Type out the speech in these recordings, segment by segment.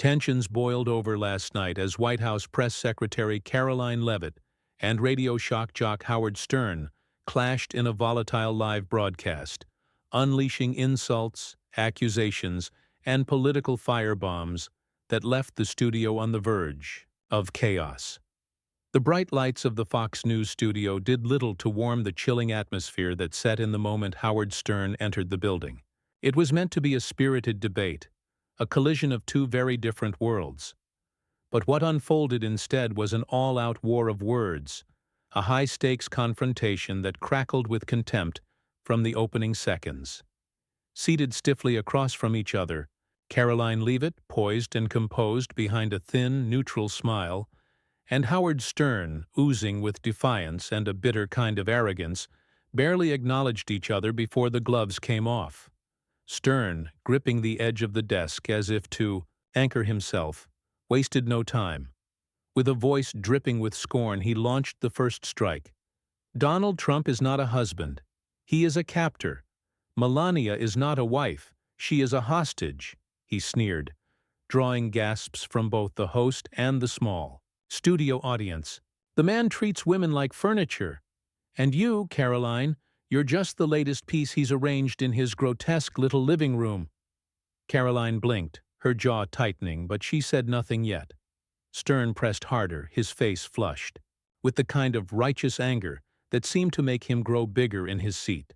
Tensions boiled over last night as White House Press Secretary Karoline Leavitt and radio shock jock Howard Stern clashed in a volatile live broadcast, unleashing insults, accusations, and political firebombs that left the studio on the verge of chaos. The bright lights of the Fox News studio did little to warm the chilling atmosphere that set in the moment Howard Stern entered the building. It was meant to be a spirited debate, a collision of two very different worlds. But what unfolded instead was an all-out war of words, a high-stakes confrontation that crackled with contempt from the opening seconds. Seated stiffly across from each other, Karoline Leavitt, poised and composed behind a thin, neutral smile, and Howard Stern, oozing with defiance and a bitter kind of arrogance, barely acknowledged each other before the gloves came off. Stern, gripping the edge of the desk as if to anchor himself, wasted no time. With a voice dripping with scorn, he launched the first strike. Donald Trump is not a husband. He is a captor. Melania is not a wife. She is a hostage, he sneered, drawing gasps from both the host and the small studio audience. The man treats women like furniture. And you, Karoline, you're just the latest piece he's arranged in his grotesque little living room. Karoline blinked, her jaw tightening, but she said nothing yet. Stern pressed harder, his face flushed, with the kind of righteous anger that seemed to make him grow bigger in his seat.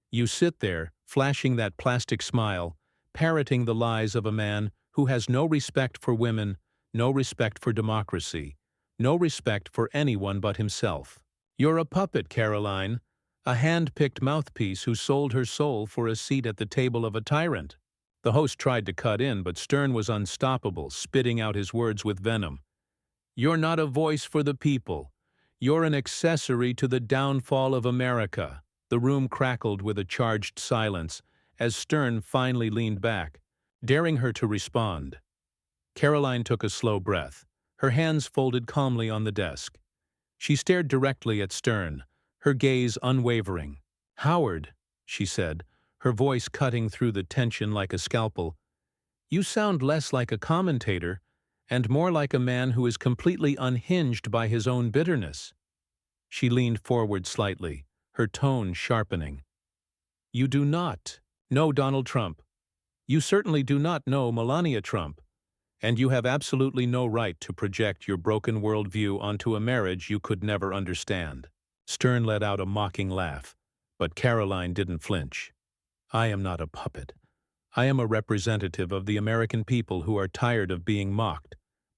You sit there, flashing that plastic smile, parroting the lies of a man who has no respect for women, no respect for democracy, no respect for anyone but himself. You're a puppet, Karoline, a hand-picked mouthpiece who sold her soul for a seat at the table of a tyrant. The host tried to cut in, but Stern was unstoppable, spitting out his words with venom. You're not a voice for the people. You're an accessory to the downfall of America. The room crackled with a charged silence as Stern finally leaned back, daring her to respond. Karoline took a slow breath, her hands folded calmly on the desk. She stared directly at Stern, her gaze unwavering. "Howard," she said, her voice cutting through the tension like a scalpel, "you sound less like a commentator and more like a man who is completely unhinged by his own bitterness." She leaned forward slightly, her tone sharpening. "You do not know Donald Trump. You certainly do not know Melania Trump. And you have absolutely no right to project your broken worldview onto a marriage you could never understand." Stern let out a mocking laugh, but Karoline didn't flinch. "I am not a puppet. I am a representative of the American people who are tired of being mocked,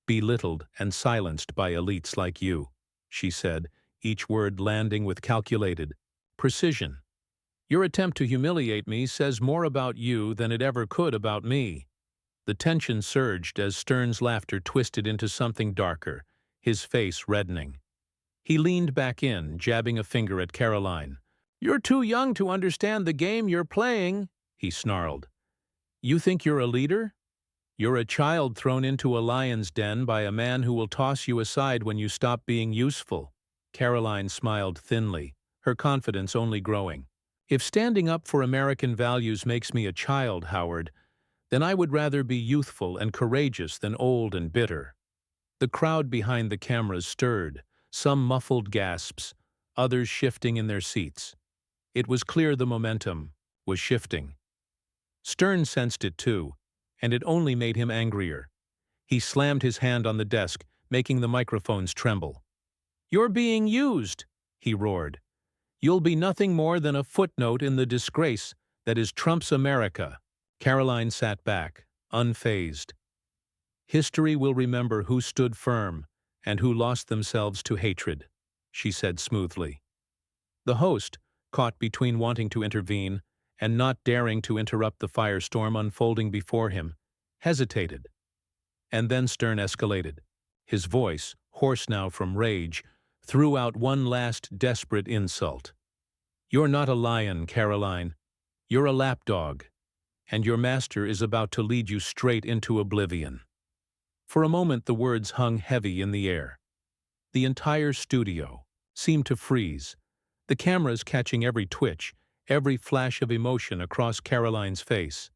belittled, and silenced by elites like you," she said, each word landing with calculated precision. "Your attempt to humiliate me says more about you than it ever could about me." The tension surged as Stern's laughter twisted into something darker, his face reddening. He leaned back in, jabbing a finger at Karoline. "You're too young to understand the game you're playing," he snarled. "You think you're a leader? You're a child thrown into a lion's den by a man who will toss you aside when you stop being useful." Karoline smiled thinly, her confidence only growing. "If standing up for American values makes me a child, Howard, then I would rather be youthful and courageous than old and bitter." The crowd behind the cameras stirred, some muffled gasps, others shifting in their seats. It was clear the momentum was shifting. Stern sensed it too, and it only made him angrier. He slammed his hand on the desk, making the microphones tremble. "You're being used," he roared. "You'll be nothing more than a footnote in the disgrace that is Trump's America." Karoline sat back, unfazed. "History will remember who stood firm and who lost themselves to hatred," she said smoothly. The host, caught between wanting to intervene and not daring to interrupt the firestorm unfolding before him, hesitated. And then Stern escalated. His voice, hoarse now from rage, threw out one last desperate insult. "You're not a lion, Karoline. You're a lapdog, and your master is about to lead you straight into oblivion." For a moment the words hung heavy in the air. The entire studio seemed to freeze, the cameras catching every twitch, every flash of emotion across Karoline's face.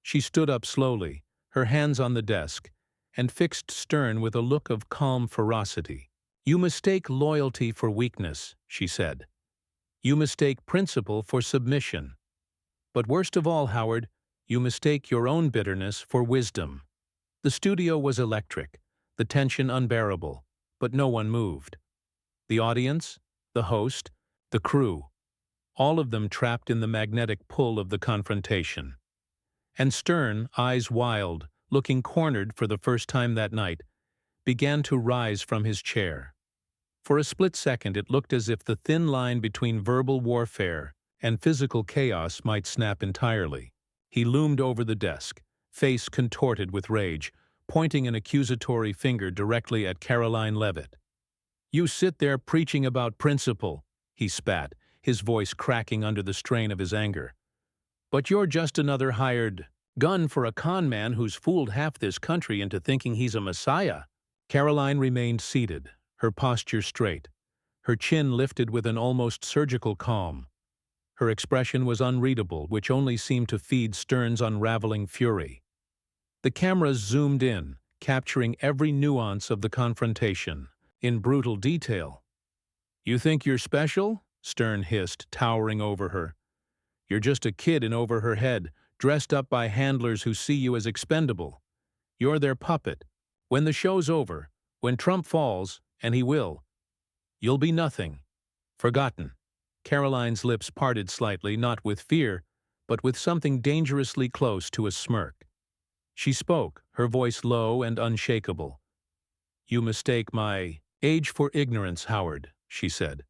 She stood up slowly, her hands on the desk, and fixed Stern with a look of calm ferocity. "You mistake loyalty for weakness," she said. "You mistake principle for submission. But worst of all, Howard, you mistake your own bitterness for wisdom." The studio was electric, the tension unbearable, but no one moved. The audience, the host, the crew, all of them trapped in the magnetic pull of the confrontation. And Stern, eyes wild, looking cornered for the first time that night, began to rise from his chair. For a split second it looked as if the thin line between verbal warfare and physical chaos might snap entirely. He loomed over the desk, face contorted with rage, pointing an accusatory finger directly at Karoline Leavitt. "You sit there preaching about principle," he spat, his voice cracking under the strain of his anger. "But you're just another hired gun for a con man who's fooled half this country into thinking he's a messiah." Karoline remained seated, her posture straight, her chin lifted with an almost surgical calm. Her expression was unreadable, which only seemed to feed Stern's unraveling fury. The cameras zoomed in, capturing every nuance of the confrontation, in brutal detail. "You think you're special?" Stern hissed, towering over her. "You're just a kid in over her head, dressed up by handlers who see you as expendable. You're their puppet. When the show's over, when Trump falls, and he will, you'll be nothing. Forgotten." Karoline's lips parted slightly, not with fear, but with something dangerously close to a smirk. She spoke, her voice low and unshakable. "You mistake my age for ignorance, Howard," she said.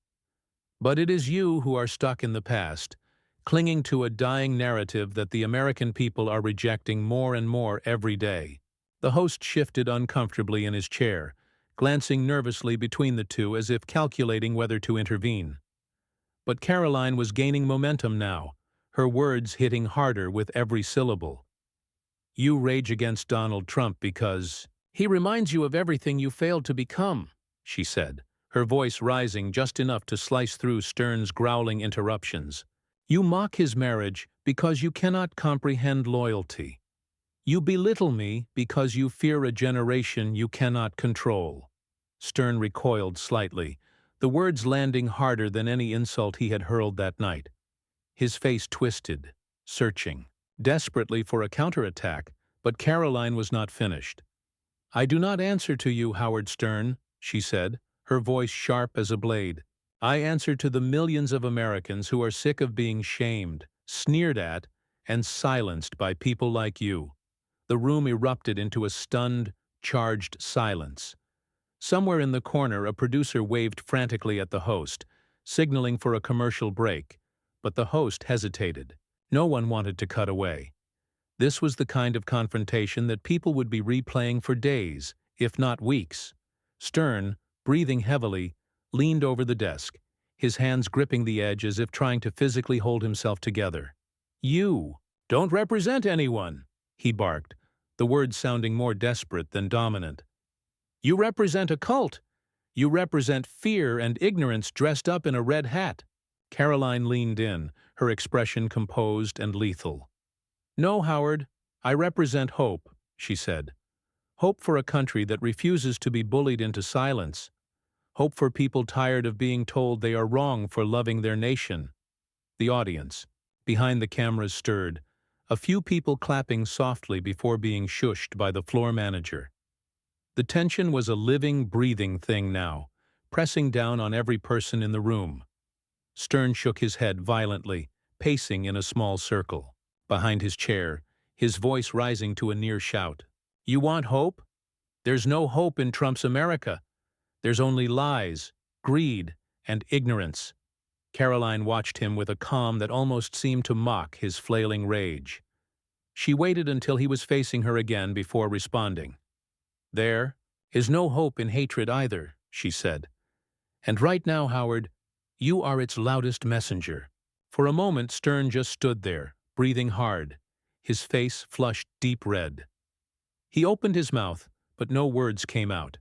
"But it is you who are stuck in the past, clinging to a dying narrative that the American people are rejecting more and more every day." The host shifted uncomfortably in his chair, glancing nervously between the two as if calculating whether to intervene. But Karoline was gaining momentum now, her words hitting harder with every syllable. "You rage against Donald Trump because he reminds you of everything you failed to become," she said, her voice rising just enough to slice through Stern's growling interruptions. "You mock his marriage because you cannot comprehend loyalty. You belittle me because you fear a generation you cannot control." Stern recoiled slightly, the words landing harder than any insult he had hurled that night. His face twisted, searching, desperately for a counterattack, but Karoline was not finished. "I do not answer to you, Howard Stern," she said, her voice sharp as a blade. "I answer to the millions of Americans who are sick of being shamed, sneered at, and silenced by people like you." The room erupted into a stunned, charged silence. Somewhere in the corner a producer waved frantically at the host, signaling for a commercial break, but the host hesitated. No one wanted to cut away. This was the kind of confrontation that people would be replaying for days, if not weeks. Stern, breathing heavily, leaned over the desk, his hands gripping the edge as if trying to physically hold himself together. "You don't represent anyone," he barked, the words sounding more desperate than dominant. "You represent a cult. You represent fear and ignorance dressed up in a red hat." Karoline leaned in, her expression composed and lethal. "No, Howard, I represent hope," she said. "Hope for a country that refuses to be bullied into silence. Hope for people tired of being told they are wrong for loving their nation." The audience, behind the cameras, stirred, a few people clapping softly before being shushed by the floor manager. The tension was a living, breathing thing now, pressing down on every person in the room. Stern shook his head violently, pacing in a small circle. Behind his chair, his voice rising to a near shout. "You want hope? There's no hope in Trump's America. There's only lies, greed, and ignorance." Karoline watched him with a calm that almost seemed to mock his flailing rage. She waited until he was facing her again before responding. "There is no hope in hatred either," she said. "And right now, Howard, you are its loudest messenger." For a moment Stern just stood there, breathing hard, his face flushed deep red. He opened his mouth, but no words came out.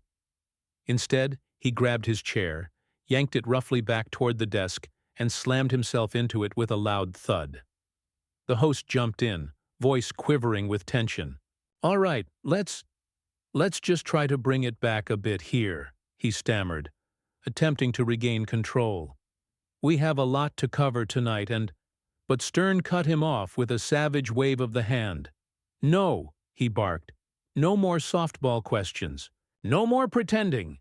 Instead, he grabbed his chair, yanked it roughly back toward the desk, and slammed himself into it with a loud thud. The host jumped in, voice quivering with tension. "All right, let's..." Let's just try to bring it back a bit here, he stammered, attempting to regain control. We have a lot to cover tonight But Stern cut him off with a savage wave of the hand. No, he barked. No more softball questions. No more pretending.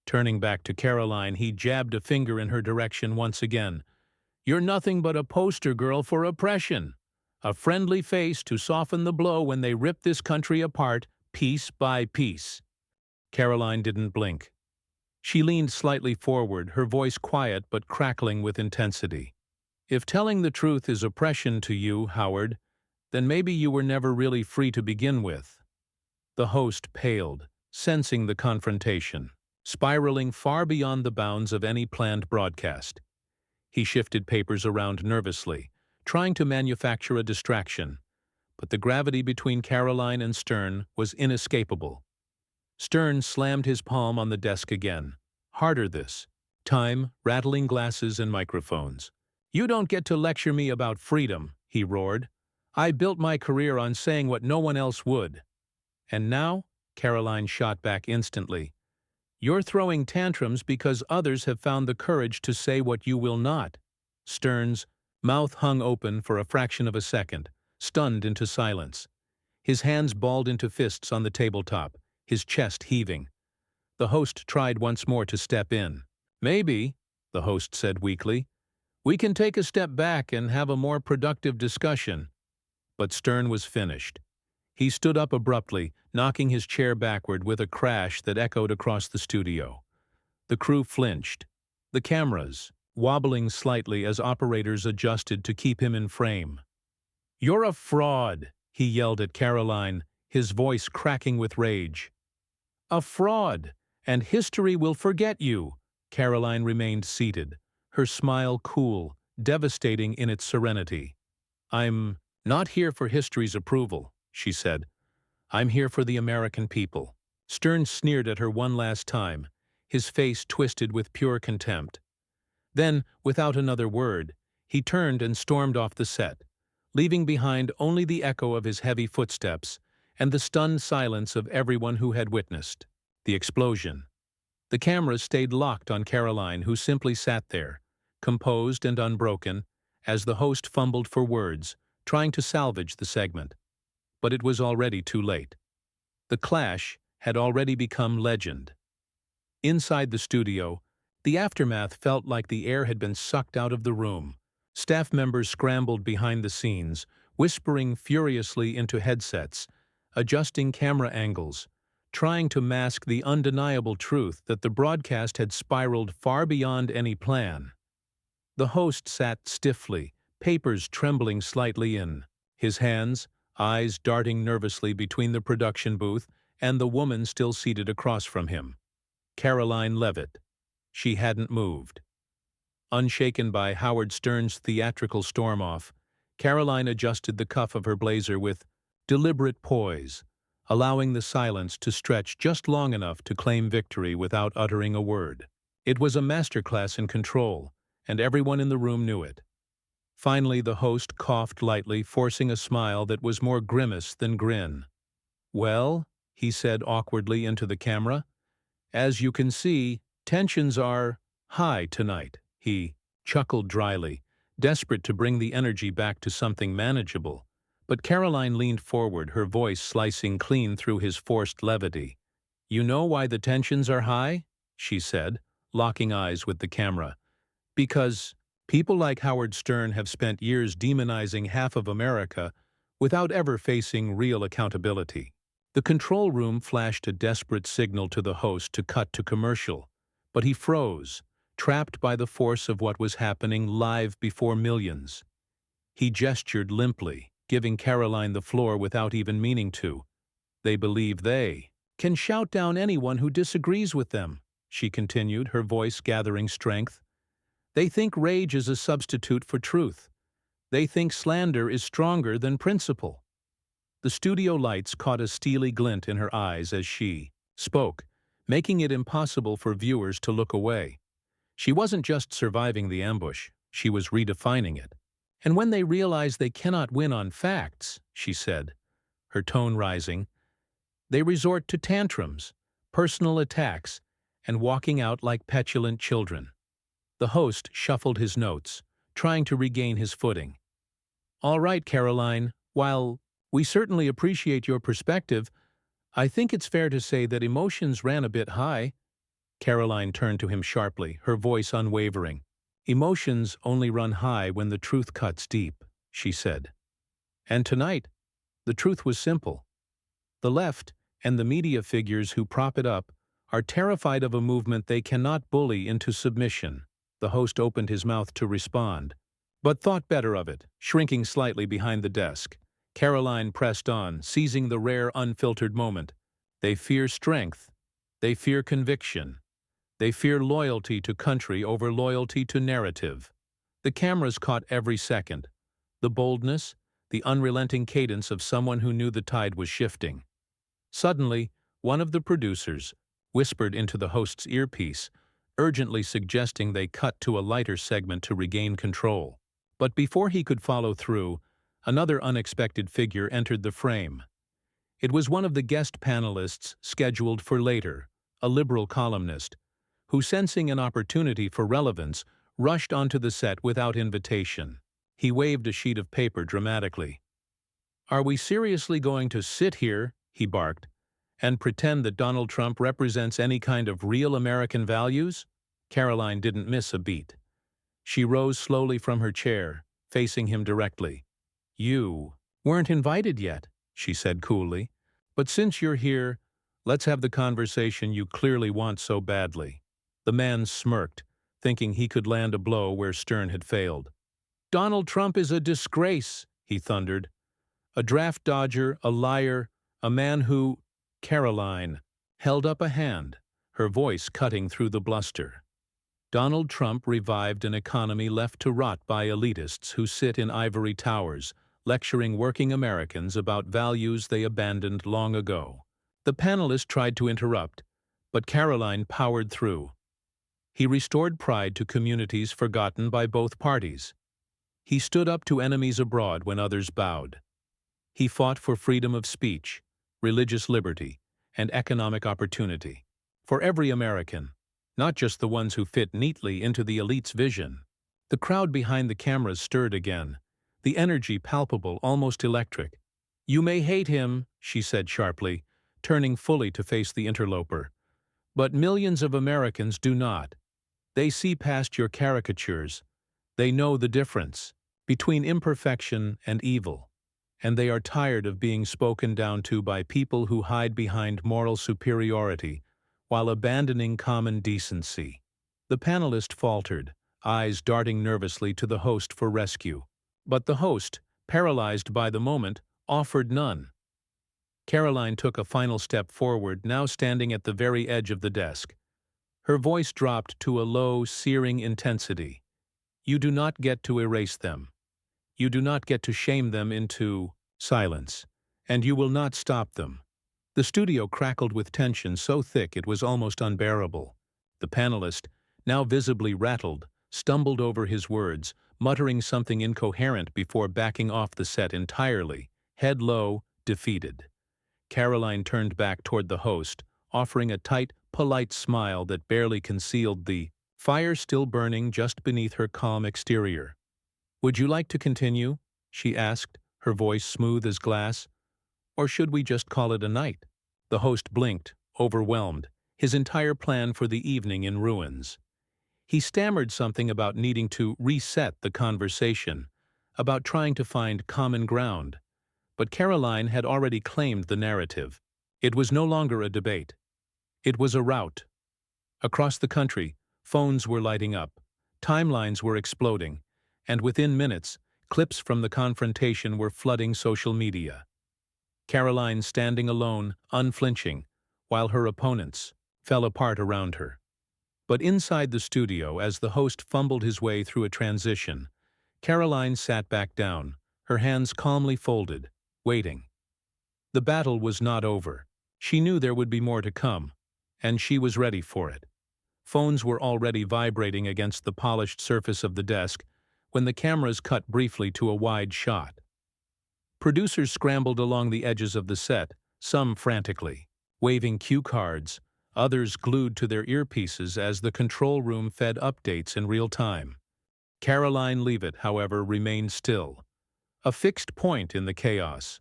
Turning back to Karoline, he jabbed a finger in her direction once again. You're nothing but a poster girl for oppression. A friendly face to soften the blow when they rip this country apart, piece by piece. Karoline didn't blink. She leaned slightly forward, her voice quiet but crackling with intensity. If telling the truth is oppression to you, Howard, then maybe you were never really free to begin with. The host paled, sensing the confrontation, spiraling far beyond the bounds of any planned broadcast. He shifted papers around nervously, trying to manufacture a distraction, but the gravity between Karoline and Stern was inescapable. Stern slammed his palm on the desk again. Harder this time, rattling glasses and microphones. You don't get to lecture me about freedom, he roared. I built my career on saying what no one else would. And now, Karoline shot back instantly, you're throwing tantrums because others have found the courage to say what you will not. Stern's mouth hung open for a fraction of a second, stunned into silence. His hands balled into fists on the tabletop, his chest heaving. The host tried once more to step in. Maybe, the host said weakly, we can take a step back and have a more productive discussion. But Stern was finished. He stood up abruptly, knocking his chair backward with a crash that echoed across the studio. The crew flinched, the cameras wobbling slightly as operators adjusted to keep him in frame. You're a fraud, he yelled at Karoline, his voice cracking with rage. A fraud, and history will forget you. Karoline remained seated, her smile cool, devastating in its serenity. I'm not here for history's approval, she said. I'm here for the American people. Stern sneered at her one last time, his face twisted with pure contempt. Then, without another word, he turned and stormed off the set, leaving behind only the echo of his heavy footsteps and the stunned silence of everyone who had witnessed the explosion. The cameras stayed locked on Karoline, who simply sat there, composed and unbroken, as the host fumbled for words, trying to salvage the segment. But it was already too late. The clash had already become legend. Inside the studio, the aftermath felt like the air had been sucked out of the room. Staff members scrambled behind the scenes, whispering furiously into headsets, adjusting camera angles, trying to mask the undeniable truth that the broadcast had spiraled far beyond any plan. The host sat stiffly, papers trembling slightly in his hands, eyes darting nervously between the production booth and the woman still seated across from him. Karoline Leavitt. She hadn't moved. Unshaken by Howard Stern's theatrical storm-off, Karoline adjusted the cuff of her blazer with deliberate poise, allowing the silence to stretch just long enough to claim victory without uttering a word. It was a masterclass in control, and everyone in the room knew it. Finally, the host coughed lightly, forcing a smile that was more grimace than grin. Well, he said awkwardly into the camera, as you can see, tensions are high tonight. He chuckled dryly, desperate to bring the energy back to something manageable. But Karoline leaned forward, her voice slicing clean through his forced levity. You know why the tensions are high? She said, locking eyes with the camera. Because people like Howard Stern have spent years demonizing half of America without ever facing real accountability. The control room flashed a desperate signal to the host to cut to commercial, but he froze, trapped by the force of what was happening live before millions. He gestured limply, giving Karoline the floor without even meaning to. They believe they can shout down anyone who disagrees with them, she continued, her voice gathering strength. They think rage is a substitute for truth. They think slander is stronger than principle. The studio lights caught a steely glint in her eyes as she spoke, making it impossible for viewers to look away. She wasn't just surviving the ambush, she was redefining it. And when they realize they cannot win on facts, she said, her tone rising, They resort to tantrums, personal attacks, and walking out like petulant children. The host shuffled his notes, trying to regain his footing. "All right, Karoline, while we certainly appreciate your perspective, I think it's fair to say that emotions ran a bit high." Karoline turned to him sharply, her voice unwavering. "Emotions only run high when the truth cuts deep," she said. And tonight, the truth was simple. The left, and the media figures who prop it up, are terrified of a movement they cannot bully into submission. The host opened his mouth to respond, but thought better of it, shrinking slightly behind the desk. Karoline pressed on, seizing the rare, unfiltered moment. "They fear strength. They fear conviction. They fear loyalty to country over loyalty to narrative." The cameras caught every second. The boldness, the unrelenting cadence of someone who knew the tide was shifting. Suddenly, one of the producers whispered into the host's earpiece, urgently suggesting they cut to a lighter segment to regain control. But before he could follow through, another unexpected figure entered the frame. It was one of the guest panelists scheduled for later, a liberal columnist, who, sensing an opportunity for relevance, rushed onto the set without invitation. He waved a sheet of paper dramatically. "Are we seriously going to sit here," he barked, "and pretend that Donald Trump represents any kind of real American values?" Karoline didn't miss a beat. She rose slowly from her chair, facing him directly. "You weren't invited yet," she said coolly, "but since you're here, let's have the conversation you clearly want so badly." The man smirked, thinking he could land a blow where Stern had failed. "Donald Trump is a disgrace," he thundered. "A draft dodger, a liar, a man who—" Karoline held up a hand, her voice cutting through the bluster. "Donald Trump revived an economy left to rot by elitists who sit in ivory towers, lecturing working Americans about values they abandoned long ago." The panelist tried to interrupt, but Karoline powered through. He restored pride to communities forgotten by both parties. He stood up to enemies abroad when others bowed. He fought for freedom of speech, religious liberty, and economic opportunity. For every American, not just the ones who fit neatly into the elite's vision. The crowd behind the cameras stirred again, the energy palpable, almost electric. "You may hate him," she said sharply, turning fully to face the interloper. "But millions of Americans do not. They see past your caricatures. They know the difference between imperfection and evil, and they are tired of being spoken down to by people who hide behind moral superiority while abandoning common decency." The panelist faltered, eyes darting nervously to the host for rescue. But the host, paralyzed by the moment, offered none. Karoline took a final step forward, now standing at the very edge of the desk. Her voice dropped to a low, searing intensity. "You do not get to erase them. You do not get to shame them into silence. And you will not stop them." The studio crackled with tension so thick it was almost unbearable. The panelist, now visibly rattled, stumbled over his words, muttering something incoherent before backing off the set entirely, head low, defeated. Karoline turned back toward the host, offering a tight, polite smile that barely concealed the fire still burning just beneath her calm exterior. "Would you like to continue?" she asked, her voice smooth as glass. "Or should we just call it a night?" The host blinked, overwhelmed, his entire plan for the evening in ruins. He stammered something about needing to reset the conversation, about trying to find common ground. But Karoline had already claimed the narrative. It was no longer a debate. It was a rout. Across the country, phones were lighting up, timelines were exploding, and within minutes, clips from the confrontation were flooding social media. Karoline standing alone, unflinching, while her opponents fell apart around her. But inside the studio, as the host fumbled his way through a transition, Karoline sat back down, her hands calmly folded, waiting. The battle was not over. She knew there would be more to come, and she was ready for it. Phones were already vibrating against the polished surface of the desk when the cameras cut briefly to a wide shot. Producers scrambled along the edges of the set, some frantically, waving cue cards, others glued to their earpieces as the control room fed updates in real time. Karoline Leavitt, however, remained still, a fixed point in the chaos.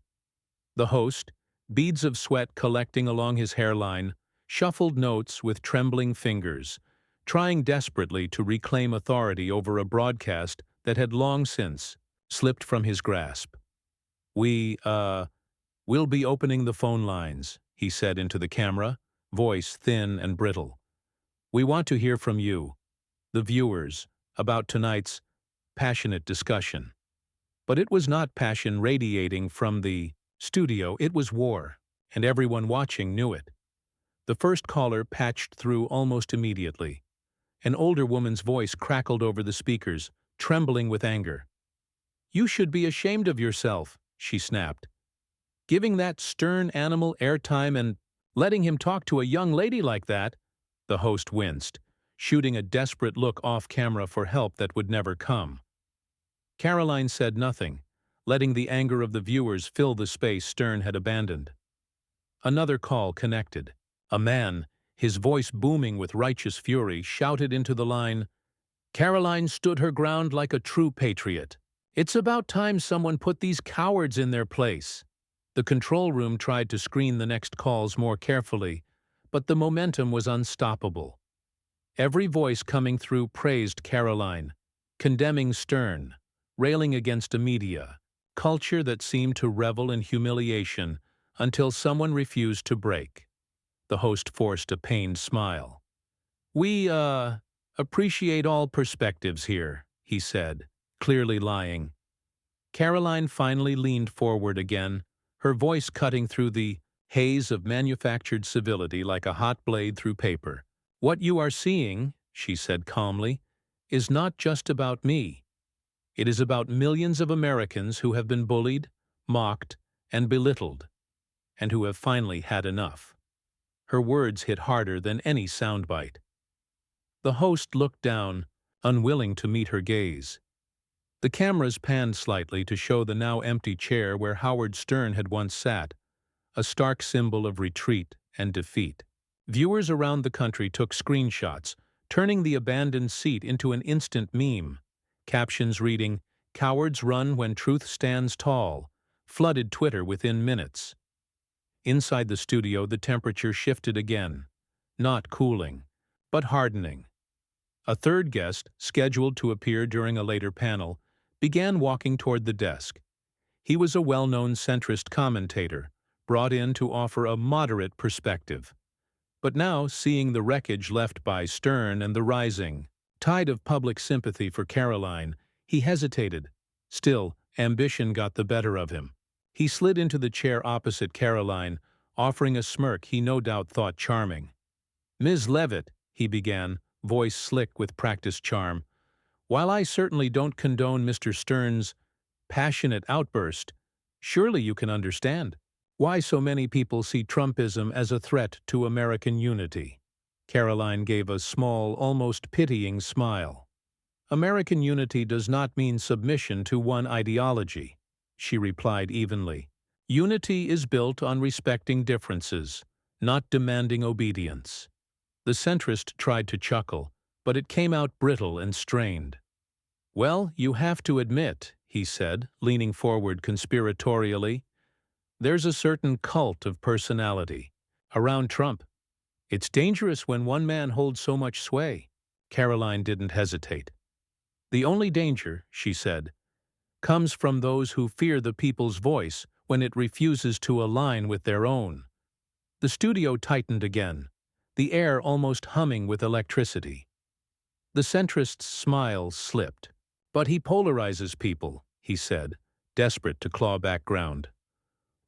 The host, beads of sweat collecting along his hairline, shuffled notes with trembling fingers, trying desperately to reclaim authority over a broadcast that had long since slipped from his grasp. We'll be opening the phone lines," he said into the camera, voice thin and brittle. "We want to hear from you, the viewers, about tonight's passionate discussion." But it was not passion radiating from the studio, it was war, and everyone watching knew it. The first caller patched through almost immediately. An older woman's voice crackled over the speakers, trembling with anger. "You should be ashamed of yourself," she snapped. "Giving that stern animal airtime and letting him talk to a young lady like that." The host winced, shooting a desperate look off camera for help that would never come. Karoline said nothing, letting the anger of the viewers fill the space Stern had abandoned. Another call connected. A man, his voice booming with righteous fury, shouted into the line, "Karoline stood her ground like a true patriot. It's about time someone put these cowards in their place." The control room tried to screen the next calls more carefully, but the momentum was unstoppable. Every voice coming through praised Karoline, condemning Stern, railing against a media culture that seemed to revel in humiliation until someone refused to break. The host forced a pained smile. "We, appreciate all perspectives here," he said, clearly lying. Karoline finally leaned forward again, her voice cutting through the haze of manufactured civility like a hot blade through paper. "What you are seeing," she said calmly, "is not just about me. It is about millions of Americans who have been bullied, mocked, and belittled, and who have finally had enough." Her words hit harder than any soundbite. The host looked down, unwilling to meet her gaze. The cameras panned slightly to show the now empty chair where Howard Stern had once sat, a stark symbol of retreat and defeat. Viewers around the country took screenshots, turning the abandoned seat into an instant meme. Captions reading, "Cowards run when truth stands tall," flooded Twitter within minutes. Inside the studio, the temperature shifted again, not cooling, but hardening. A third guest, scheduled to appear during a later panel, began walking toward the desk. He was a well-known centrist commentator, brought in to offer a moderate perspective. But now, seeing the wreckage left by Stern and the rising tide of public sympathy for Karoline, he hesitated. Still, ambition got the better of him. He slid into the chair opposite Karoline, offering a smirk he no doubt thought charming. "Ms. Leavitt," he began, voice slick with practiced charm, "while I certainly don't condone Mr. Stern's passionate outburst, surely you can understand why so many people see Trumpism as a threat to American unity." Karoline gave a small, almost pitying smile. "American unity does not mean submission to one ideology," she replied evenly. "Unity is built on respecting differences, not demanding obedience." The centrist tried to chuckle, but it came out brittle and strained. "Well, you have to admit," he said, leaning forward conspiratorially, "there's a certain cult of personality around Trump. It's dangerous when one man holds so much sway." Karoline didn't hesitate. "The only danger," she said, "comes from those who fear the people's voice when it refuses to align with their own." The studio tightened again, the air almost humming with electricity. The centrist's smile slipped. "But he polarizes people," he said, desperate to claw back ground.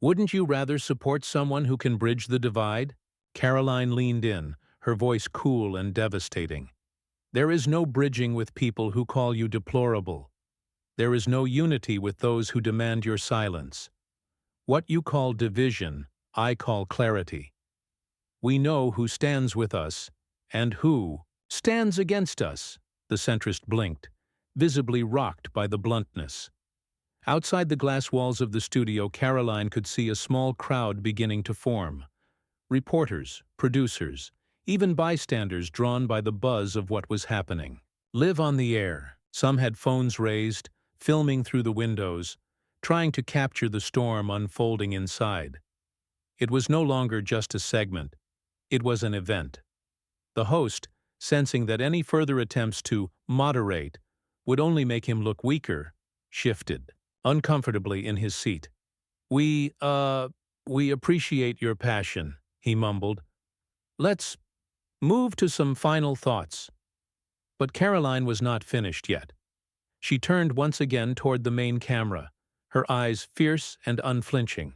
"Wouldn't you rather support someone who can bridge the divide?" Karoline leaned in, her voice cool and devastating. "There is no bridging with people who call you deplorable. There is no unity with those who demand your silence. What you call division, I call clarity. We know who stands with us and who stands against us." The centrist blinked, visibly rocked by the bluntness. Outside the glass walls of the studio, Karoline could see a small crowd beginning to form. Reporters, producers, even bystanders drawn by the buzz of what was happening. Live on the air. Some had phones raised, filming through the windows, trying to capture the storm unfolding inside. It was no longer just a segment. It was an event. The host, sensing that any further attempts to moderate would only make him look weaker, shifted uncomfortably in his seat. We appreciate your passion," he mumbled. "Let's move to some final thoughts." But Karoline was not finished yet. She turned once again toward the main camera, her eyes fierce and unflinching.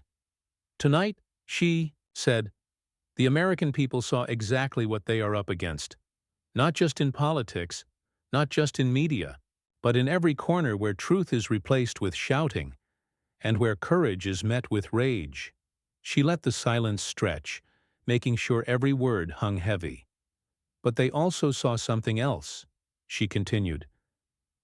"Tonight," she said, "the American people saw exactly what they are up against. Not just in politics, not just in media, but in every corner where truth is replaced with shouting, and where courage is met with rage." She let the silence stretch, making sure every word hung heavy. "But they also saw something else," she continued.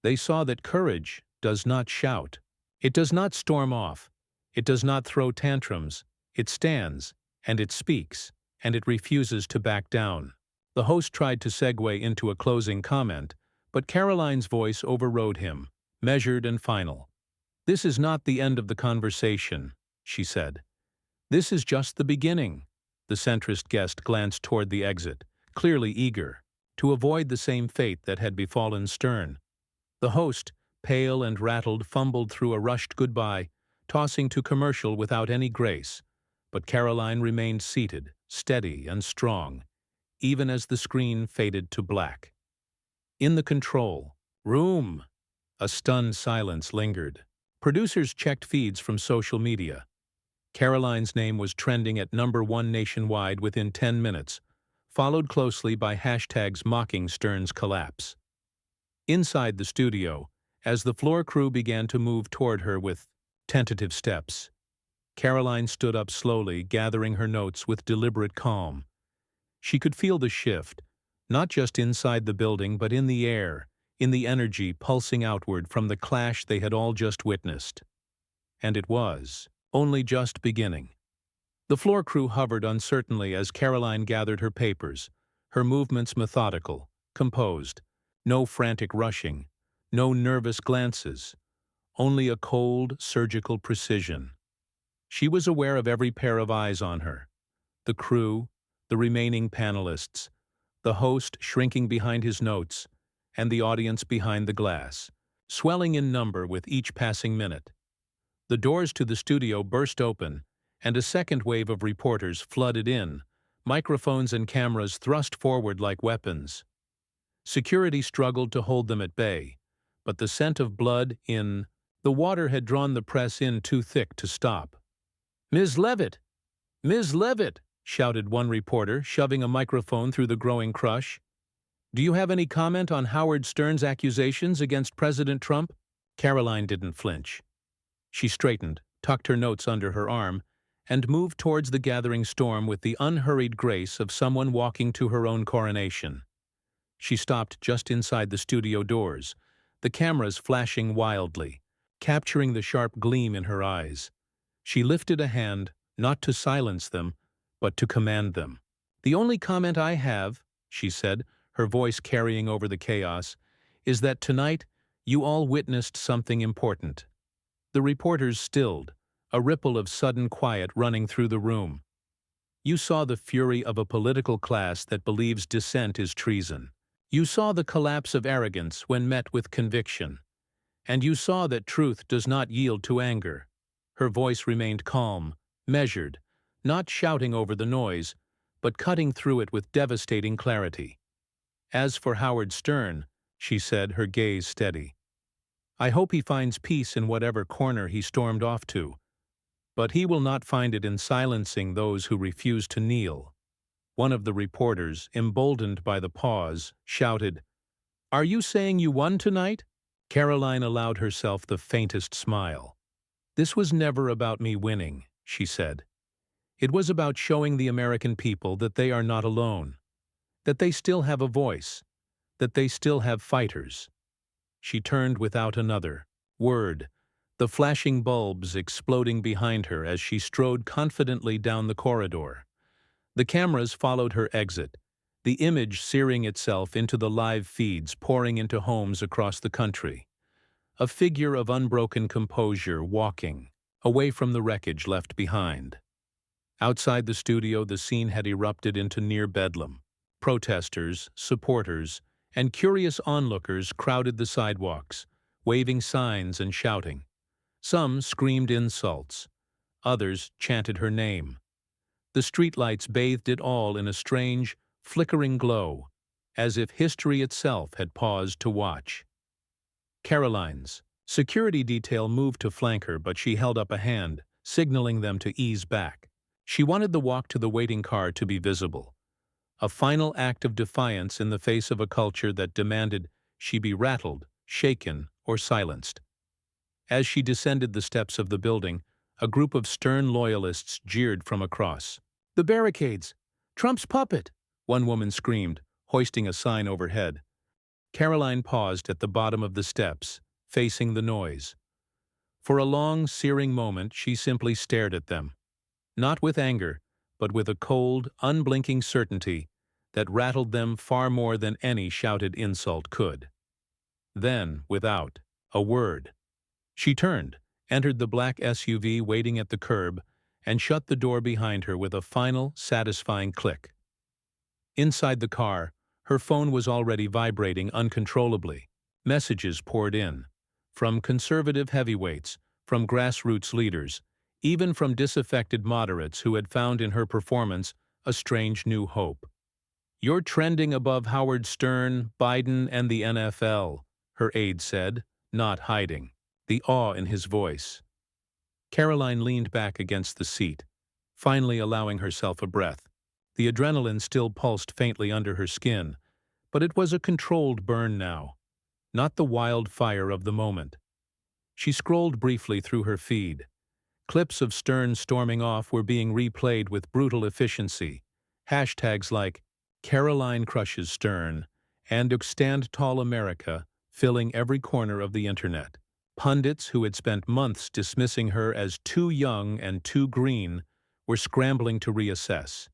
"They saw that courage does not shout. It does not storm off. It does not throw tantrums. It stands, and it speaks, and it refuses to back down." The host tried to segue into a closing comment, but Karoline's voice overrode him, measured and final. "This is not the end of the conversation," she said. "This is just the beginning." The centrist guest glanced toward the exit, clearly eager to avoid the same fate that had befallen Stern. The host, pale and rattled, fumbled through a rushed goodbye, tossing to commercial without any grace, but Karoline remained seated, steady and strong, even as the screen faded to black. In the control room, a stunned silence lingered. Producers checked feeds from social media. Karoline's name was trending at #1 nationwide within 10 minutes, followed closely by hashtags mocking Stern's collapse. Inside the studio, as the floor crew began to move toward her with tentative steps, Karoline stood up slowly, gathering her notes with deliberate calm. She could feel the shift, not just inside the building but in the air, in the energy pulsing outward from the clash they had all just witnessed. And it was only just beginning. The floor crew hovered uncertainly as Karoline gathered her papers, her movements methodical, composed, no frantic rushing, no nervous glances, only a cold, surgical precision. She was aware of every pair of eyes on her, the crew, the remaining panelists, the host shrinking behind his notes, and the audience behind the glass, swelling in number with each passing minute. The doors to the studio burst open, and a second wave of reporters flooded in, microphones and cameras thrust forward like weapons. Security struggled to hold them at bay, but the scent of blood in the water had drawn the press in too thick to stop. "Ms. Leavitt! Ms. Leavitt!" shouted one reporter, shoving a microphone through the growing crush. "Do you have any comment on Howard Stern's accusations against President Trump?" Karoline didn't flinch. She straightened, tucked her notes under her arm, and moved towards the gathering storm with the unhurried grace of someone walking to her own coronation. She stopped just inside the studio doors, the cameras flashing wildly, capturing the sharp gleam in her eyes. She lifted a hand, not to silence them, but to command them. "The only comment I have," she said, her voice carrying over the chaos, "is that tonight you all witnessed something important." The reporters stilled, a ripple of sudden quiet running through the room. "You saw the fury of a political class that believes dissent is treason. You saw the collapse of arrogance when met with conviction. And you saw that truth does not yield to anger." Her voice remained calm, measured, not shouting over the noise, but cutting through it with devastating clarity. "As for Howard Stern," she said, her gaze steady, "I hope he finds peace in whatever corner he stormed off to. But he will not find it in silencing those who refuse to kneel." One of the reporters, emboldened by the pause, shouted, "Are you saying you won tonight?" Karoline allowed herself the faintest smile. "This was never about me winning," she said. "It was about showing the American people that they are not alone, that they still have a voice, that they still have fighters." She turned without another word, the flashing bulbs exploding behind her as she strode confidently down the corridor. The cameras followed her exit, the image searing itself into the live feeds pouring into homes across the country. A figure of unbroken composure walking, away from the wreckage left behind. Outside the studio, the scene had erupted into near bedlam. Protesters, supporters, and curious onlookers crowded the sidewalks, waving signs and shouting. Some screamed insults. Others chanted her name. The streetlights bathed it all in a strange, flickering glow, as if history itself had paused to watch. Karoline's security detail moved to flank her, but she held up a hand, signaling them to ease back. She wanted the walk to the waiting car to be visible. A final act of defiance in the face of a culture that demanded she be rattled, shaken, or silenced. As she descended the steps of the building, a group of stern loyalists jeered from across. "The barricades! Trump's puppet!" one woman screamed, hoisting a sign overhead. Karoline paused at the bottom of the steps, facing the noise. For a long, searing moment, she simply stared at them. Not with anger, but with a cold, unblinking certainty that rattled them far more than any shouted insult could. Then, without a word, she turned, entered the black SUV waiting at the curb, and shut the door behind her with a final, satisfying click. Inside the car, her phone was already vibrating uncontrollably. Messages poured in. From conservative heavyweights, from grassroots leaders, even from disaffected moderates who had found in her performance a strange new hope. "You're trending above Howard Stern, Biden, and the NFL," her aide said, not hiding, the awe in his voice. Karoline leaned back against the seat, finally allowing herself a breath. The adrenaline still pulsed faintly under her skin, but it was a controlled burn now, not the wild fire of the moment. She scrolled briefly through her feed. Clips of Stern storming off were being replayed with brutal efficiency. Hashtags like "Karoline crushes Stern" and "Stand Tall America" filling every corner of the internet. Pundits who had spent months dismissing her as too young and too green were scrambling to reassess.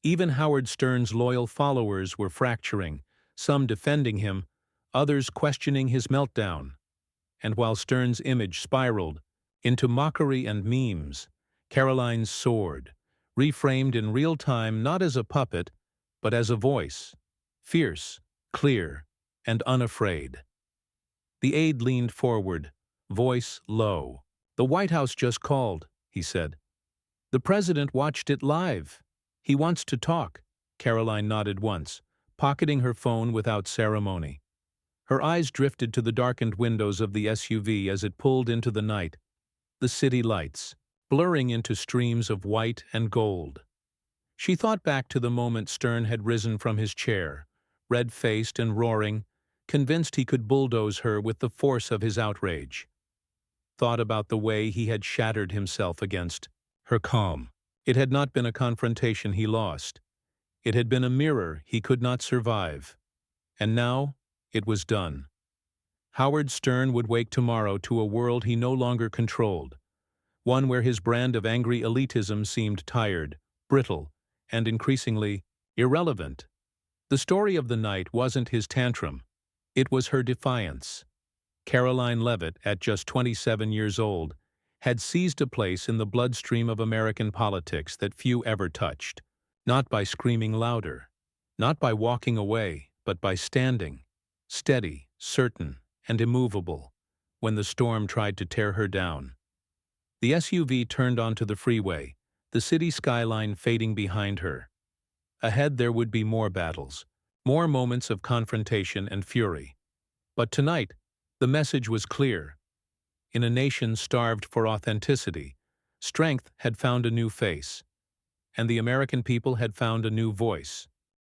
Even Howard Stern's loyal followers were fracturing, some defending him, others questioning his meltdown. And while Stern's image spiraled into mockery and memes, Karoline soared, reframed in real time not as a puppet, but as a voice, fierce, clear, and unafraid. The aide leaned forward, voice low. "The White House just called," he said. "The president watched it live. He wants to talk." Karoline nodded once, pocketing her phone without ceremony. Her eyes drifted to the darkened windows of the SUV as it pulled into the night, the city lights, blurring into streams of white and gold. She thought back to the moment Stern had risen from his chair, red-faced and roaring, convinced he could bulldoze her with the force of his outrage. Thought about the way he had shattered himself against her calm. It had not been a confrontation he lost. It had been a mirror he could not survive. And now, it was done. Howard Stern would wake tomorrow to a world he no longer controlled, one where his brand of angry elitism seemed tired, brittle, and increasingly irrelevant. The story of the night wasn't his tantrum. It was her defiance. Karoline Leavitt, at just 27 years old, had seized a place in the bloodstream of American politics that few ever touched, not by screaming louder, not by walking away, but by standing, steady, certain, and immovable, when the storm tried to tear her down. The SUV turned onto the freeway, the city skyline fading behind her. Ahead there would be more battles, more moments of confrontation and fury. But tonight, the message was clear. In a nation starved for authenticity, strength had found a new face, and the American people had found a new voice.